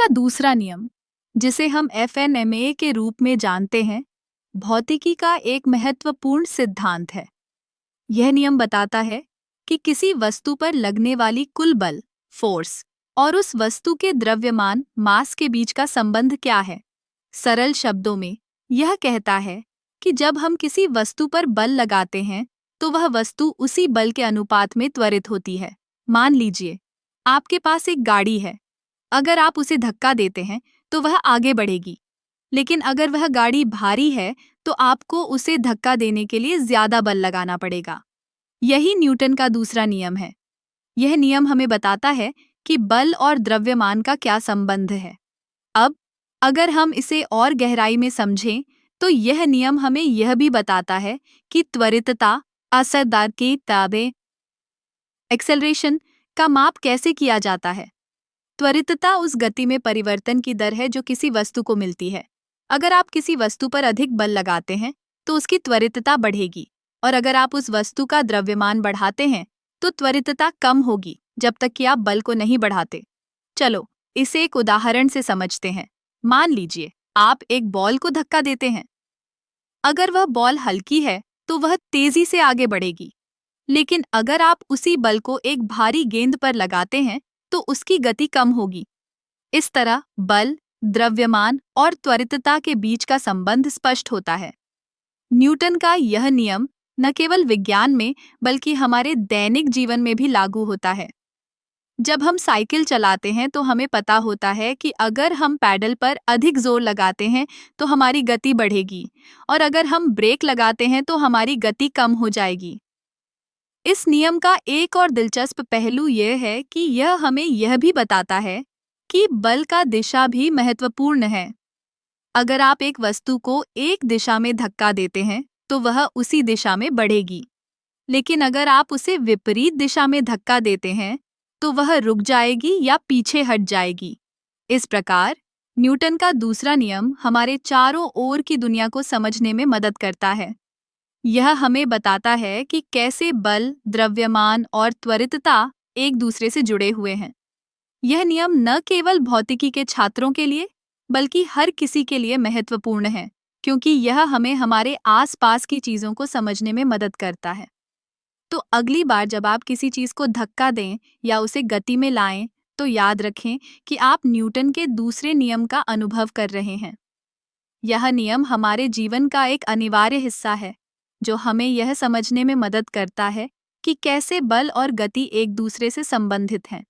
का दूसरा नियम, जिसे हम FNMA के रूप में जानते हैं, भौतिकी का एक महत्वपूर्ण सिद्धांत है। यह नियम बताता है कि किसी वस्तु पर लगने वाली कुल बल, फोर्स, और उस वस्तु के द्रव्यमान, मास के बीच का संबंध क्या है। सरल शब्दों में यह कहता है कि जब हम किसी वस्तु पर बल लगाते हैं तो वह वस्तु उसी बल के अनुपात में त्वरित होती है। मान लीजिए, आपके पास एक गाड़ी है। अगर आप उसे धक्का देते हैं तो वह आगे बढ़ेगी, लेकिन अगर वह गाड़ी भारी है तो आपको उसे धक्का देने के लिए ज्यादा बल लगाना पड़ेगा। यही न्यूटन का दूसरा नियम है। यह नियम हमें बताता है कि बल और द्रव्यमान का क्या संबंध है। अब अगर हम इसे और गहराई में समझें तो यह नियम हमें यह भी बताता है कि त्वरितता, असरदार के ताबे एक्सेलरेशन का माप कैसे किया जाता है। त्वरितता उस गति में परिवर्तन की दर है जो किसी वस्तु को मिलती है। अगर आप किसी वस्तु पर अधिक बल लगाते हैं तो उसकी त्वरितता बढ़ेगी, और अगर आप उस वस्तु का द्रव्यमान बढ़ाते हैं तो त्वरितता कम होगी जब तक कि आप बल को नहीं बढ़ाते। चलो इसे एक उदाहरण से समझते हैं। मान लीजिए आप एक बॉल को धक्का देते हैं। अगर वह बॉल हल्की है तो वह तेजी से आगे बढ़ेगी, लेकिन अगर आप उसी बल को एक भारी गेंद पर लगाते हैं तो उसकी गति कम होगी। इस तरह बल, द्रव्यमान और त्वरितता के बीच का संबंध स्पष्ट होता है। न्यूटन का यह नियम न केवल विज्ञान में बल्कि हमारे दैनिक जीवन में भी लागू होता है। जब हम साइकिल चलाते हैं तो हमें पता होता है कि अगर हम पैडल पर अधिक जोर लगाते हैं तो हमारी गति बढ़ेगी, और अगर हम ब्रेक लगाते हैं तो हमारी गति कम हो जाएगी। इस नियम का एक और दिलचस्प पहलू यह है कि यह हमें यह भी बताता है कि बल का दिशा भी महत्वपूर्ण है। अगर आप एक वस्तु को एक दिशा में धक्का देते हैं तो वह उसी दिशा में बढ़ेगी, लेकिन अगर आप उसे विपरीत दिशा में धक्का देते हैं तो वह रुक जाएगी या पीछे हट जाएगी। इस प्रकार न्यूटन का दूसरा नियम हमारे चारों ओर की दुनिया को समझने में मदद करता है। यह हमें बताता है कि कैसे बल, द्रव्यमान और त्वरितता एक दूसरे से जुड़े हुए हैं। यह नियम न केवल भौतिकी के छात्रों के लिए बल्कि हर किसी के लिए महत्वपूर्ण है, क्योंकि यह हमें हमारे आसपास की चीजों को समझने में मदद करता है। तो अगली बार जब आप किसी चीज को धक्का दें या उसे गति में लाएं, तो याद रखें कि आप न्यूटन के दूसरे नियम का अनुभव कर रहे हैं। यह नियम हमारे जीवन का एक अनिवार्य हिस्सा है, जो हमें यह समझने में मदद करता है कि कैसे बल और गति एक दूसरे से संबंधित हैं।